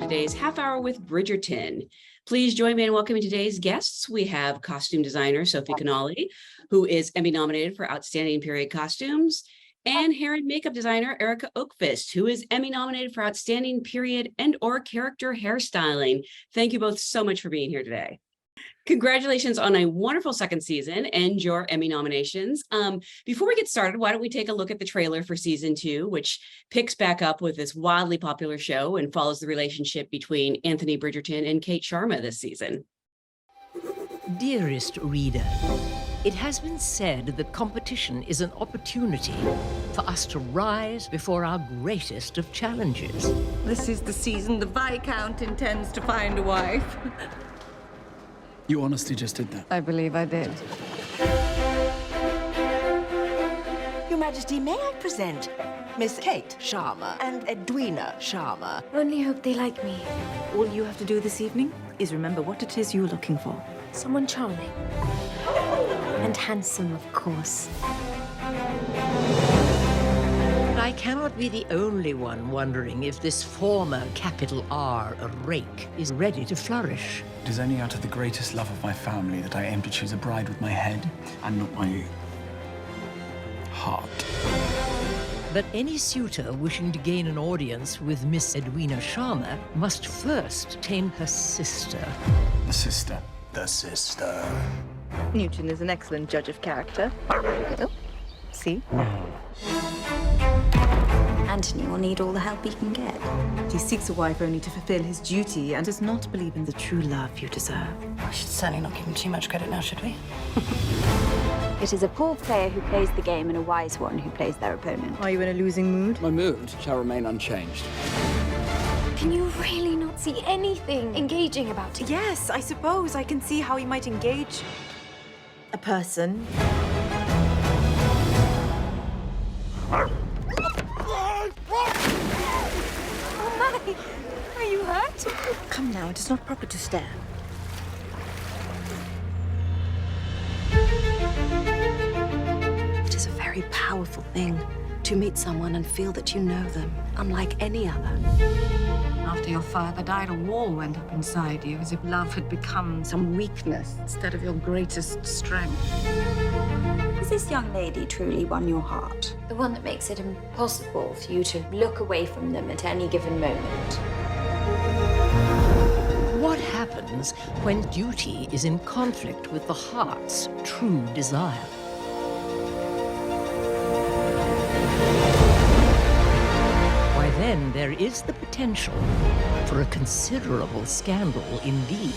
today's half hour with Bridgerton. Please join me in welcoming today's guests. We have costume designer Sophie Canale, who is Emmy nominated for Outstanding Period Costumes, and hair and makeup designer Erika Ökvist, who is Emmy nominated for Outstanding Period and/or Character Hairstyling. Thank you both so much for being here today. Congratulations on a wonderful second season and your Emmy nominations. Before we get started, why don't we take a look at the trailer for season 2, which picks back up with this wildly popular show and follows the relationship between Anthony Bridgerton and Kate Sharma this season. Dearest reader, it has been said that competition is an opportunity for us to rise before our greatest of challenges. This is the season the Viscount intends to find a wife. You honestly just did that? I believe I did. Your Majesty, may I present Miss Kate Sharma and Edwina Sharma? Only hope they like me. All you have to do this evening is remember what it is you're looking for. Someone charming. And handsome, of course. I cannot be the only one wondering if this former capital R rake is ready to flourish. It is only out of the greatest love of my family that I aim to choose a bride with my head and not my heart. But any suitor wishing to gain an audience with Miss Edwina Sharma must first tame her sister. The sister. The sister. Newton is an excellent judge of character. Oh, see? Anthony will need all the help he can get. He seeks a wife only to fulfill his duty and does not believe in the true love you deserve. We should certainly not give him too much credit now, should we? It is a poor player who plays the game and a wise one who plays their opponent. Are you in a losing mood? My mood shall remain unchanged. Can you really not see anything engaging about it? Yes, I suppose I can see how he might engage a person. Oh my! Are you hurt? Come now, it is not proper to stare. It is a very powerful thing to meet someone and feel that you know them, unlike any other. After your father died, a wall went up inside you, as if love had become some weakness instead of your greatest strength. Has this young lady truly won your heart? The one that makes it impossible for you to look away from them at any given moment. What happens when duty is in conflict with the heart's true desire? Why, then there is the potential for a considerable scandal indeed.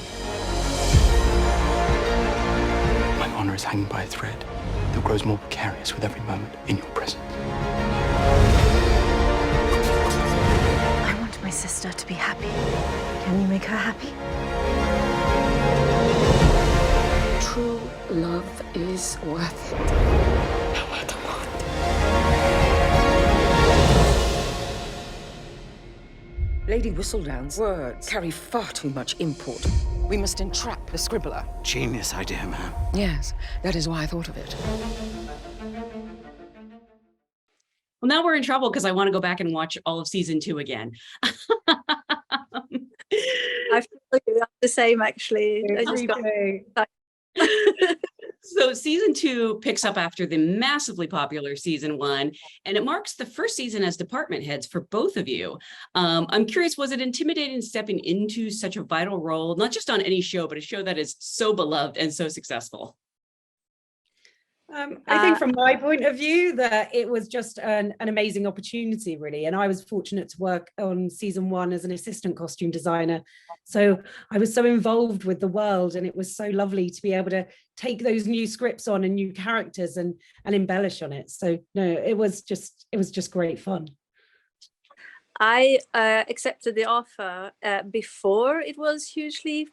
My honor is hanging by a thread that grows more precarious with every moment in your presence. I want my sister to be happy. Can you make her happy? True love is worth it. No matter what. Lady Whistledown's words carry far too much import. We must entrap the scribbler. Genius idea, man. Yes, that is why I thought of it. Well, now we're in trouble because I want to go back and watch all of season 2 again. I feel the same, actually. So season 2 picks up after the massively popular season 1, and it marks the first season as department heads for both of you. I'm curious, was it intimidating stepping into such a vital role, not just on any show, but a show that is so beloved and so successful? I think from my point of view that it was just an amazing opportunity, really. And I was fortunate to work on season 1 as an assistant costume designer. So I was so involved with the world, and it was so lovely to be able to take those new scripts on and new characters and embellish on it. So no, it was just great fun. I accepted the offer before it was hugely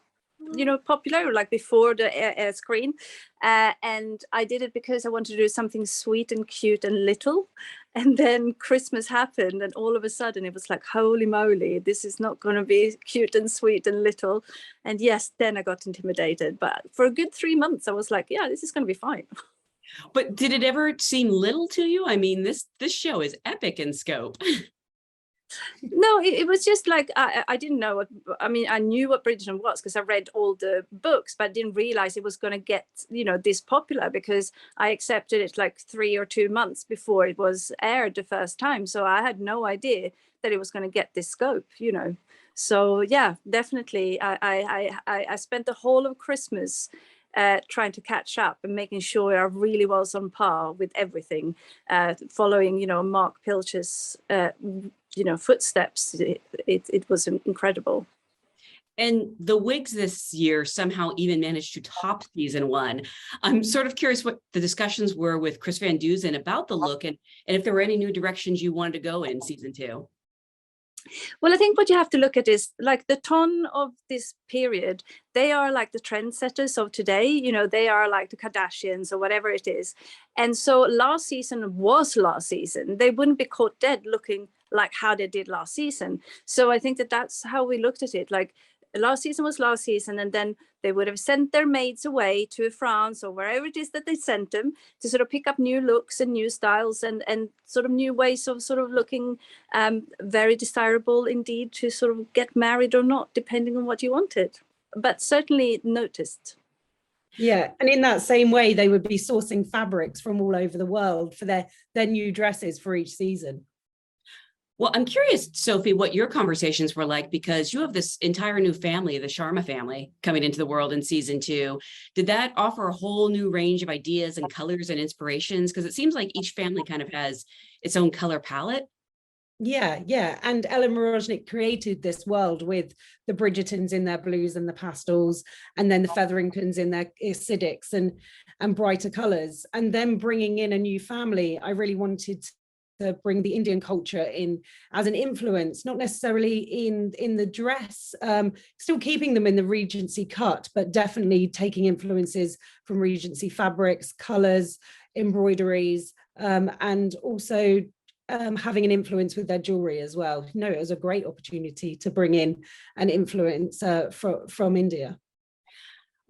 popular, like before the air screen, and I did it because I wanted to do something sweet and cute and little. And then Christmas happened, and all of a sudden it was like, holy moly, this is not going to be cute and sweet and little. And yes, then I got intimidated, but for a good 3 months I was like, yeah, this is going to be fine. But did it ever seem little to you? I mean, this show is epic in scope. No, it was just like I didn't know what, I mean, I knew what Bridgerton was because I read all the books, but I didn't realize it was going to get, this popular, because I accepted it like 3 or 2 months before it was aired the first time. So I had no idea that it was going to get this scope. So yeah, definitely. I spent the whole of Christmas trying to catch up and making sure I really was on par with everything, following, Mark Pilcher's footsteps. It was incredible. And the Wigs this year somehow even managed to top season 1. I'm sort of curious what the discussions were with Chris Van Dusen about the look, and if there were any new directions you wanted to go in season 2. Well, I think what you have to look at is like the tone of this period. They are like the trendsetters of today. They are like the Kardashians or whatever it is. And so last season was last season. They wouldn't be caught dead looking like how they did last season. So I think that that's how we looked at it. Like last season was last season, and then they would have sent their maids away to France or wherever it is that they sent them to sort of pick up new looks and new styles and sort of new ways of sort of looking very desirable indeed to sort of get married or not, depending on what you wanted, but certainly noticed. Yeah, and in that same way, they would be sourcing fabrics from all over the world for their new dresses for each season. Well, I'm curious, Sophie, what your conversations were like, because you have this entire new family, the Sharma family, coming into the world in season 2. Did that offer a whole new range of ideas and colors and inspirations? Because it seems like each family kind of has its own color palette. Yeah. And Ellen Moroznik created this world with the Bridgertons in their blues and the pastels, and then the Featheringtons in their acidics and brighter colors. And then bringing in a new family, I really wanted to bring the Indian culture in as an influence, not necessarily in the dress, still keeping them in the Regency cut, but definitely taking influences from Regency fabrics, colors, embroideries, and also having an influence with their jewelry as well. It was a great opportunity to bring in an influence from India.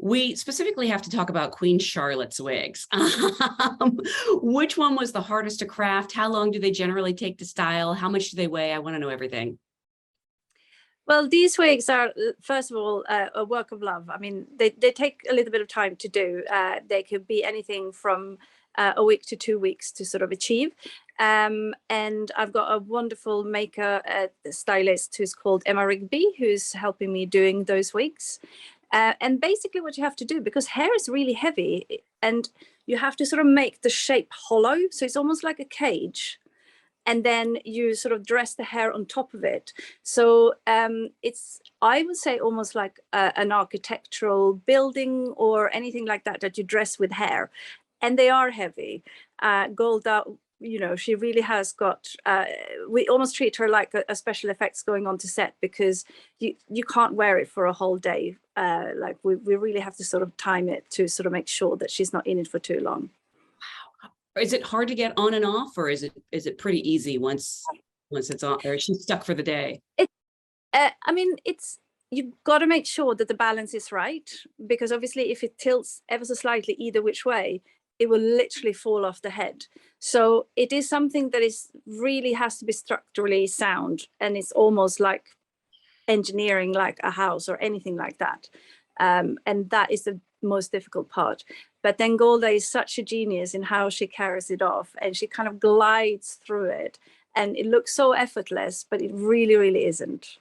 We specifically have to talk about Queen Charlotte's wigs. Which one was the hardest to craft? How long do they generally take to style? How much do they weigh? I want to know everything. Well, these wigs are, first of all, a work of love. I mean, they take a little bit of time to do. They could be anything from a week to 2 weeks to sort of achieve. And I've got a wonderful maker, stylist who's called Emma Rigby, who's helping me doing those wigs. And basically what you have to do, because hair is really heavy and you have to sort of make the shape hollow. So it's almost like a cage. And then you sort of dress the hair on top of it. So it's, I would say, almost like an architectural building or anything like that you dress with hair. And they are heavy. Golda, she really has got, we almost treat her like a special effects going on to set, because you can't wear it for a whole day. Like we really have to sort of time it to sort of make sure that she's not in it for too long. Wow. Is it hard to get on and off, or is it pretty easy once it's on, or is she stuck for the day? I mean, you've got to make sure that the balance is right, because obviously if it tilts ever so slightly either which way, it will literally fall off the head. So it is something that really has to be structurally sound, and it's almost like engineering like a house or anything like that. And that is the most difficult part. But then Golda is such a genius in how she carries it off, and she kind of glides through it, and it looks so effortless, but it really, really isn't.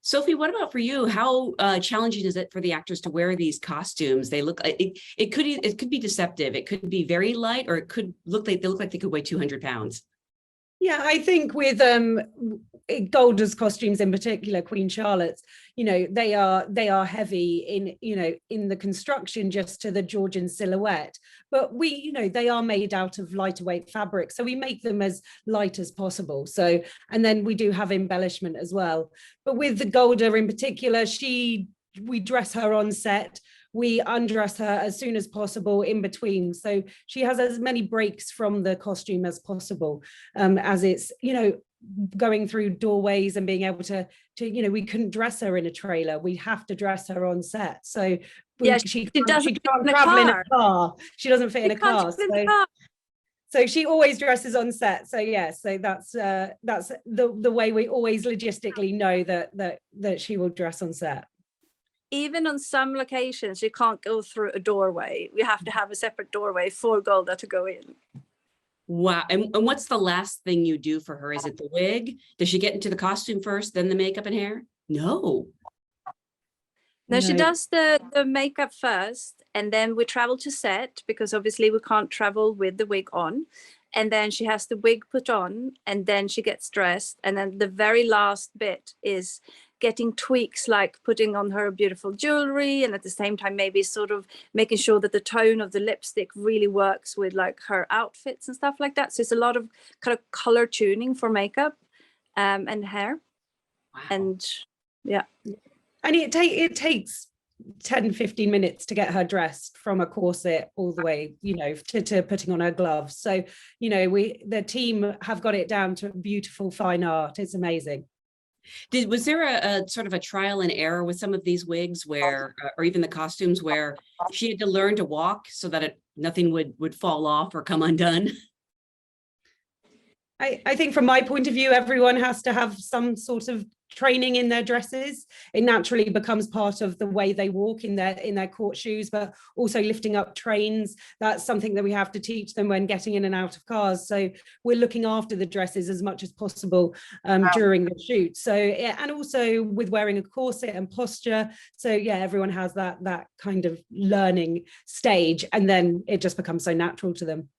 Sophie, what about for you? How challenging is it for the actors to wear these costumes? They look, it could be deceptive. It could be very light, or it could look like they could weigh 200 pounds. Yeah, I think with Golda's costumes in particular, Queen Charlotte's, they are heavy in the construction just to the Georgian silhouette, but they are made out of lighter weight fabric, so we make them as light as possible. So, and then we do have embellishment as well. But with the Golda in particular, we dress her on set. We undress her as soon as possible in between. So she has as many breaks from the costume as possible, as it's, going through doorways and being able to we couldn't dress her in a trailer. We have to dress her on set. So she can't travel in a car. She doesn't fit in a car. So she always dresses on set. So yeah, so that's the way we always logistically know that she will dress on set. Even on some locations, you can't go through a doorway. We have to have a separate doorway for Golda to go in. Wow. And what's the last thing you do for her? Is it the wig? Does she get into the costume first, then the makeup and hair? No. No, she No. does the makeup first, and then we travel to set because obviously we can't travel with the wig on. And then she has the wig put on, and then she gets dressed. And then the very last bit is getting tweaks, like putting on her beautiful jewelry, and at the same time maybe sort of making sure that the tone of the lipstick really works with like her outfits and stuff like that. So it's a lot of kind of color tuning for makeup and hair. Wow. And yeah. And it takes 10-15 minutes to get her dressed from a corset all the way, you know, to putting on her gloves. So, you know, the team have got it down to beautiful fine art. It's amazing. Was there a sort of a trial and error with some of these wigs where, or even the costumes where she had to learn to walk so that nothing would fall off or come undone? I think from my point of view, everyone has to have some sort of training in their dresses. It naturally becomes part of the way they walk in their court shoes, but also lifting up trains. That's something that we have to teach them when getting in and out of cars. So we're looking after the dresses as much as possible during the shoot. So, and also with wearing a corset and posture. So yeah, everyone has that kind of learning stage, and then it just becomes so natural to them.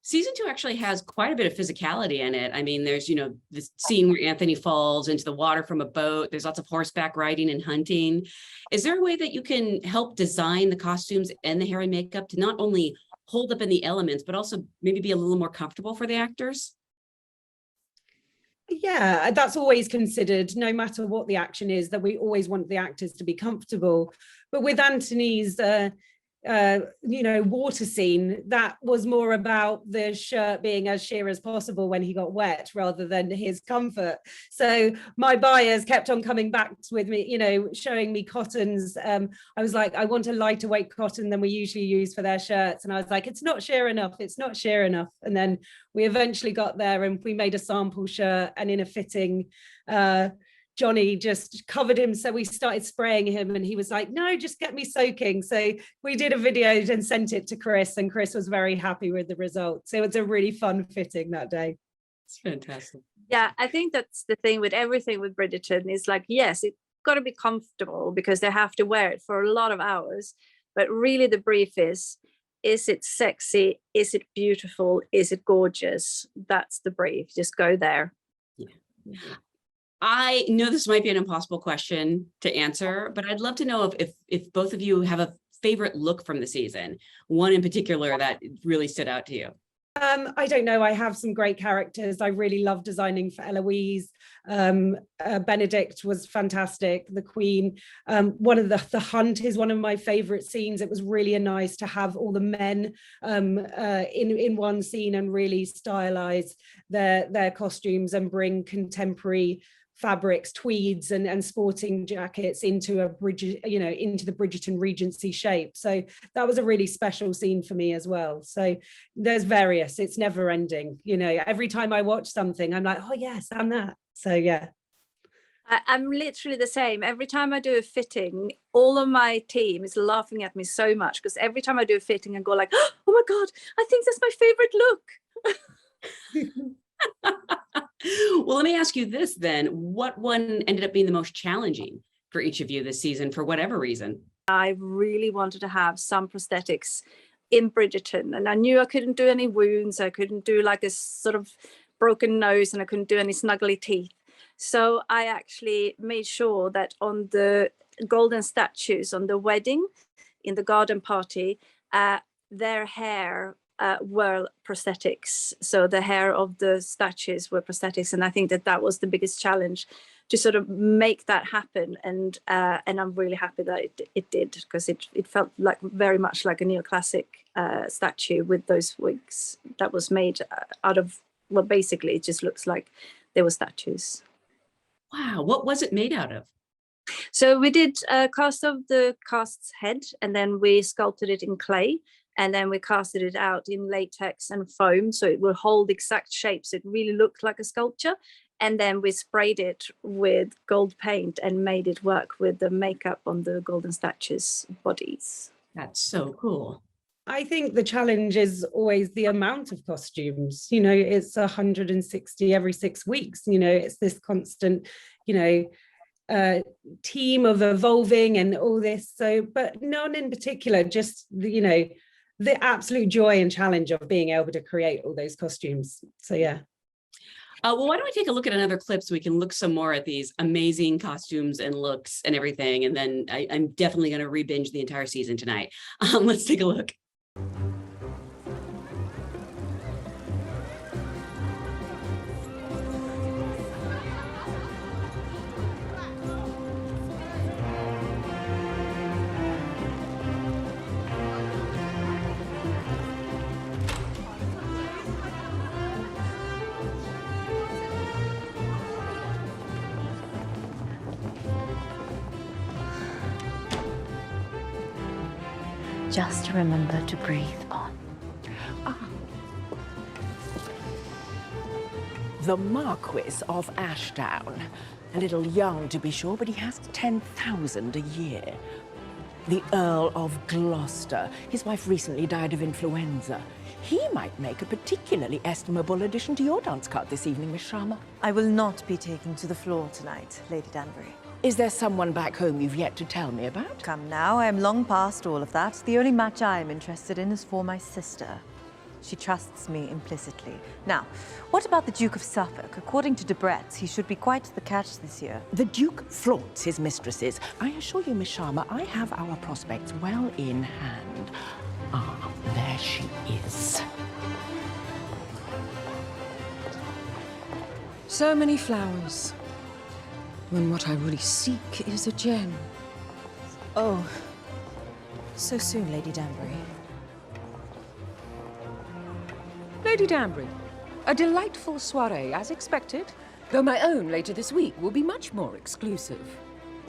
Season 2 actually has quite a bit of physicality in it. I mean, there's, you know, this scene where Anthony falls into the water from a boat. There's lots of horseback riding and hunting. Is there a way that you can help design the costumes and the hair and makeup to not only hold up in the elements, but also maybe be a little more comfortable for the actors? Yeah, that's always considered, no matter what the action is, that we always want the actors to be comfortable. But with Anthony's you know, water scene, that was more about the shirt being as sheer as possible when he got wet rather than his comfort. So my buyers kept on coming back with me, you know, showing me cottons. I was like, I want a lighter weight cotton than we usually use for their shirts. And I was like, it's not sheer enough. It's not sheer enough. And then we eventually got there and we made a sample shirt, and in a fitting, Johnny just covered him. So we started spraying him and he was like, no, just get me soaking. So we did a video and sent it to Chris, and Chris was very happy with the result. So it was a really fun fitting that day. It's fantastic. Yeah, I think that's the thing with everything with Bridgerton is like, yes, it's got to be comfortable because they have to wear it for a lot of hours. But really the brief is it sexy? Is it beautiful? Is it gorgeous? That's the brief. Just go there. Yeah. I know this might be an impossible question to answer, but I'd love to know if both of you have a favorite look from the season, one in particular that really stood out to you. I don't know. I have some great characters. I really love designing for Eloise. Benedict was fantastic. The Queen. One of the Hunt is one of my favorite scenes. It was really nice to have all the men in one scene and really stylize their costumes and bring contemporary fabrics, tweeds and sporting jackets into the Bridgerton Regency shape. So that was a really special scene for me as well. So there's various, it's never ending. You know, every time I watch something, I'm like, oh yes, I'm that. So yeah. I'm literally the same. Every time I do a fitting, all of my team is laughing at me so much because every time I do a fitting, I go like, oh my God, I think that's my favorite look. Well, let me ask you this then. What one ended up being the most challenging for each of you this season for whatever reason? I really wanted to have some prosthetics in Bridgerton, and I knew I couldn't do any wounds. I couldn't do like a sort of broken nose, and I couldn't do any snuggly teeth. So I actually made sure that on the golden statues on the wedding, in the garden party, their hair were prosthetics. So the hair of the statues were prosthetics, and I think that was the biggest challenge to sort of make that happen. And I'm really happy that it did, because it felt like very much like a neoclassic statue with those wigs that was made out of, well, basically it just looks like they were statues. Wow, what was it made out of? So we did a cast of the cast's head, and then we sculpted it in clay. And then we casted it out in latex and foam, so it will hold exact shapes. It really looked like a sculpture. And then we sprayed it with gold paint and made it work with the makeup on the golden statues' bodies. That's so cool. I think the challenge is always the amount of costumes. You know, it's 160 every 6 weeks. You know, it's this constant, you know, team of evolving and all this. So, but none in particular, just, you know, the absolute joy and challenge of being able to create all those costumes. So, yeah. Well, why don't we take a look at another clip so we can look some more at these amazing costumes and looks and everything. And then I'm definitely going to re-binge the entire season tonight. Let's take a look. Just remember to breathe, Bon. The Marquis of Ashdown. A little young, to be sure, but he has 10,000 a year. The Earl of Gloucester. His wife recently died of influenza. He might make a particularly estimable addition to your dance card this evening, Miss Sharma. I will not be taken to the floor tonight, Lady Danbury. Is there someone back home you've yet to tell me about? Come now, I am long past all of that. The only match I am interested in is for my sister. She trusts me implicitly. Now, what about the Duke of Suffolk? According to Debrett's, he should be quite the catch this year. The Duke flaunts his mistresses. I assure you, Miss Sharma, I have our prospects well in hand. Ah, there she is. So many flowers, when what I really seek is a gem. Oh, so soon, Lady Danbury. Lady Danbury, a delightful soiree, as expected, though my own later this week will be much more exclusive.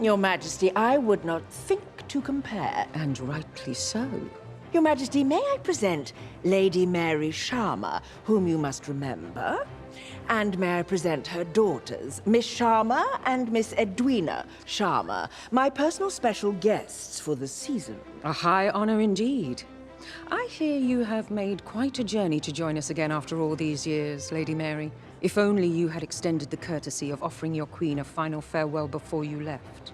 Your Majesty, I would not think to compare. And rightly so. Your Majesty, may I present Lady Mary Sharma, whom you must remember? And may I present her daughters, Miss Sharma and Miss Edwina Sharma, my personal special guests for the season. A high honor indeed. I hear you have made quite a journey to join us again after all these years, Lady Mary. If only you had extended the courtesy of offering your queen a final farewell before you left.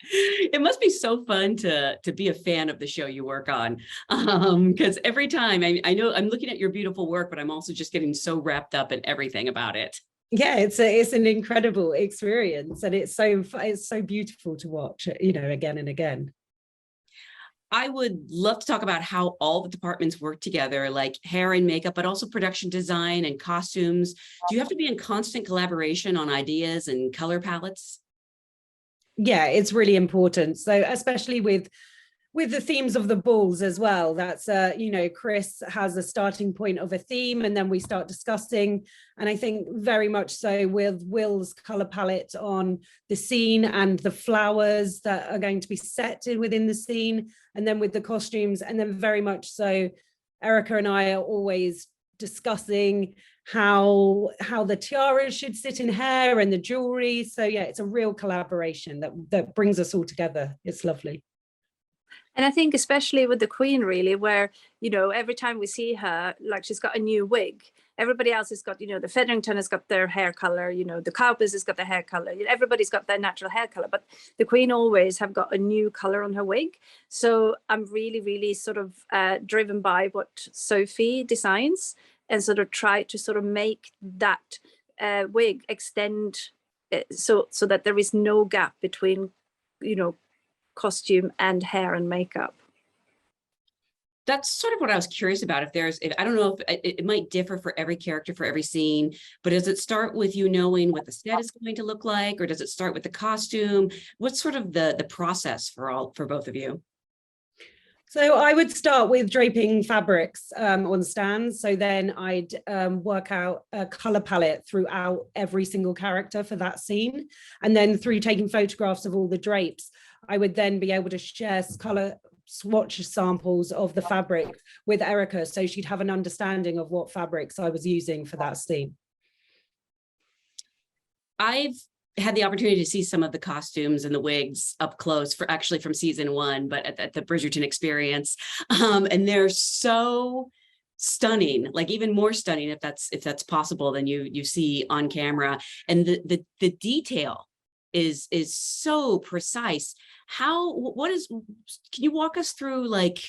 It must be so fun to be a fan of the show you work on, because every time I know I'm looking at your beautiful work, but I'm also just getting so wrapped up in everything about it. Yeah, it's an incredible experience, and it's so beautiful to watch, you know, again and again. I would love to talk about how all the departments work together, like hair and makeup, but also production design and costumes. Do you have to be in constant collaboration on ideas and color palettes? Yeah, it's really important. So especially with the themes of the balls as well, that's you know, Chris has a starting point of a theme and then we start discussing, and I think very much so with Will's color palette on the scene and the flowers that are going to be set within the scene, and then with the costumes, and then very much so Erika and I are always discussing how the tiaras should sit in hair and the jewelry. So yeah, it's a real collaboration that brings us all together. It's lovely. And I think especially with the Queen, really, where, you know, every time we see her, like, she's got a new wig. Everybody else has got, you know, the Featherington has got their hair color, you know, the Cowpers has got their hair color. Everybody's got their natural hair color, but the Queen always have got a new color on her wig. So I'm really, really sort of driven by what Sophie designs, and sort of try to sort of make that wig extend so that there is no gap between, you know, costume and hair and makeup. That's sort of what I was curious about. If I don't know if it might differ for every character, for every scene, but does it start with you knowing what the set is going to look like, or does it start with the costume? What's sort of the process for both of you? So I would start with draping fabrics on stands. So then I'd work out a color palette throughout every single character for that scene. And then through taking photographs of all the drapes, I would then be able to share color swatch samples of the fabric with Erika. So she'd have an understanding of what fabrics I was using for that scene. I've had the opportunity to see some of the costumes and the wigs up close for actually from season 1, but at the Bridgerton experience. And they're so stunning, like even more stunning if that's possible than you see on camera. And the detail is so precise. Can you walk us through, like,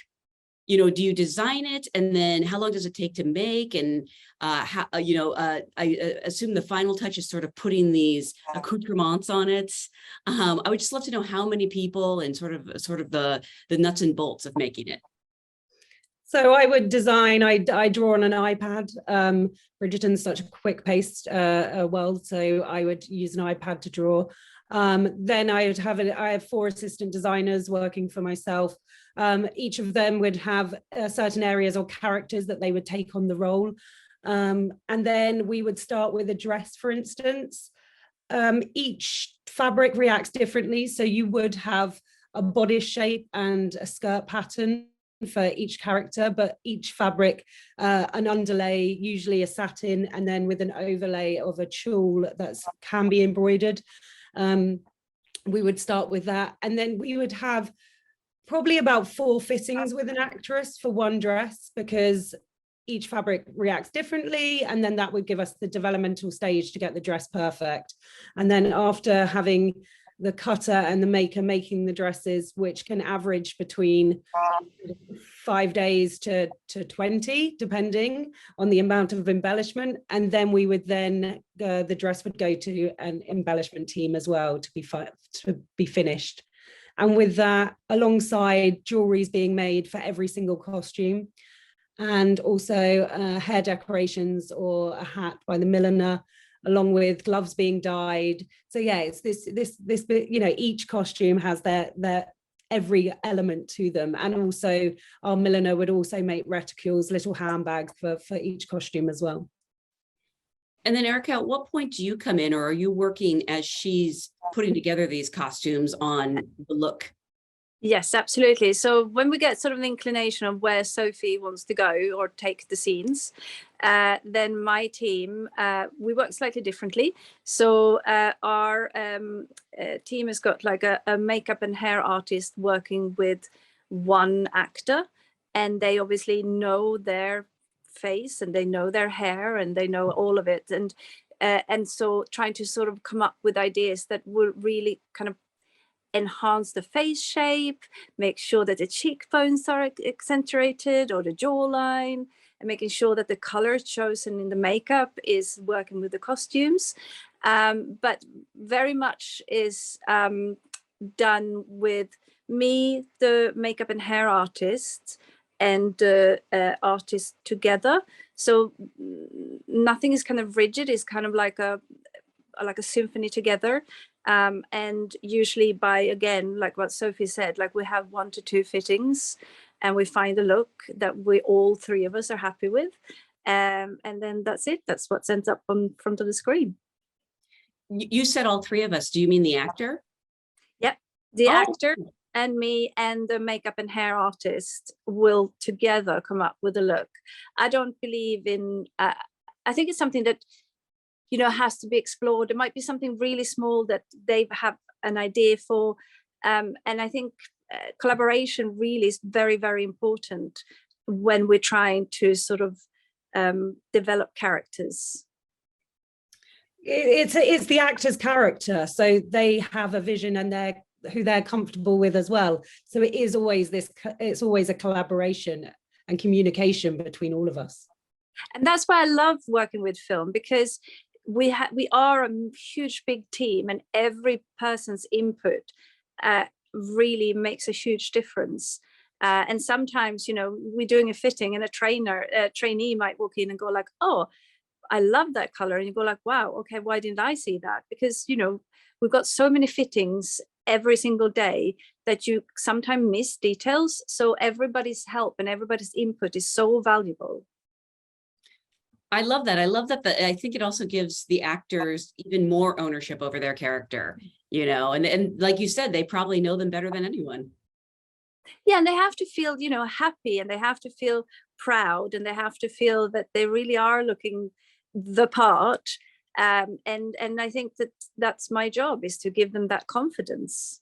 you know, do you design it and then how long does it take to make? And I assume the final touch is sort of putting these accoutrements on it. I would just love to know how many people and sort of the nuts and bolts of making it. So I would design, I draw on an iPad. Bridgerton's such a quick-paced world, so I would use an iPad to draw. Then I have 4 assistant designers working for myself. Each of them would have certain areas or characters that they would take on the role. And then we would start with a dress, for instance. Each fabric reacts differently. So you would have a bodice shape and a skirt pattern for each character, but each fabric, an underlay, usually a satin, and then with an overlay of a tulle that can be embroidered. We would start with that. And then we would have probably about 4 fittings with an actress for one dress, because each fabric reacts differently. And then that would give us the developmental stage to get the dress perfect. And then after having the cutter and the maker making the dresses, which can average between 5 days to 20, depending on the amount of embellishment. And then we would then, the dress would go to an embellishment team as well to be finished. And with that, alongside jewelries being made for every single costume, and also hair decorations or a hat by the milliner, along with gloves being dyed. So yeah, it's this, you know, each costume has their every element to them. And also our milliner would also make reticules, little handbags for each costume as well. And then Erika, at what point do you come in, or are you working as she's putting together these costumes on the look? Yes, absolutely. So when we get sort of an inclination of where Sophie wants to go or take the scenes, then my team, we work slightly differently. So our team has got like a makeup and hair artist working with one actor, and they obviously know their face and they know their hair and they know all of it. And so trying to sort of come up with ideas that will really kind of enhance the face shape, make sure that the cheekbones are accentuated or the jawline, and making sure that the color chosen in the makeup is working with the costumes. But very much is done with me, the makeup and hair artist, and the artist together. So nothing is kind of rigid, it's kind of like a symphony together. And usually by, again, like what Sophie said, like we have 1 to 2 fittings and we find a look that all 3 of us are happy with. And then that's it. That's what ends up on front of the screen. You said all 3 of us. Do you mean the actor? Yep. The actor and me and the makeup and hair artist will together come up with a look. I don't believe in, I think it's something that, you know, has to be explored. It might be something really small that they have an idea for. And I think collaboration really is very, very important when we're trying to sort of develop characters. It's the actor's character. So they have a vision and who they're comfortable with as well. So it is always it's always a collaboration and communication between all of us. And that's why I love working with film, because we are a huge big team, and every person's input really makes a huge difference. And sometimes, you know, we're doing a fitting and a trainee might walk in and go like, oh, I love that color. And you go like, wow, okay, why didn't I see that? Because, you know, we've got so many fittings every single day that you sometimes miss details. So everybody's help and everybody's input is so valuable. I love that. I love that. I think it also gives the actors even more ownership over their character, you know, and like you said, they probably know them better than anyone. Yeah, and they have to feel, you know, happy, and they have to feel proud, and they have to feel that they really are looking the part. And I think that that's my job, is to give them that confidence.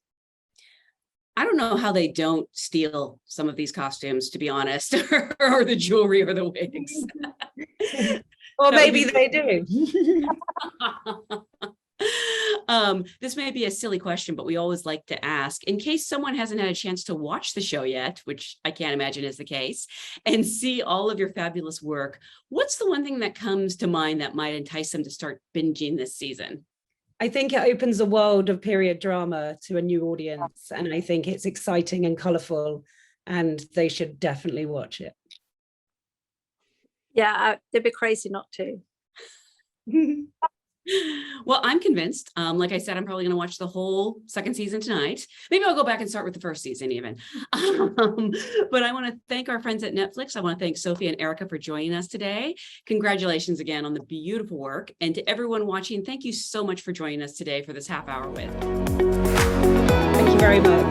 I don't know how they don't steal some of these costumes, to be honest, or the jewelry or the wigs. Or maybe they do. This may be a silly question, but we always like to ask, in case someone hasn't had a chance to watch the show yet, which I can't imagine is the case, and see all of your fabulous work, what's the one thing that comes to mind that might entice them to start binging this season? I think it opens a world of period drama to a new audience, and I think it's exciting and colourful, and they should definitely watch it. Yeah, they'd be crazy not to. Well, I'm convinced. Like I said, I'm probably going to watch the whole second season tonight. Maybe I'll go back and start with the first season even. But I want to thank our friends at Netflix. I want to thank Sophie and Erika for joining us today. Congratulations again on the beautiful work. And to everyone watching, thank you so much for joining us today for this half hour with. Thank you very much.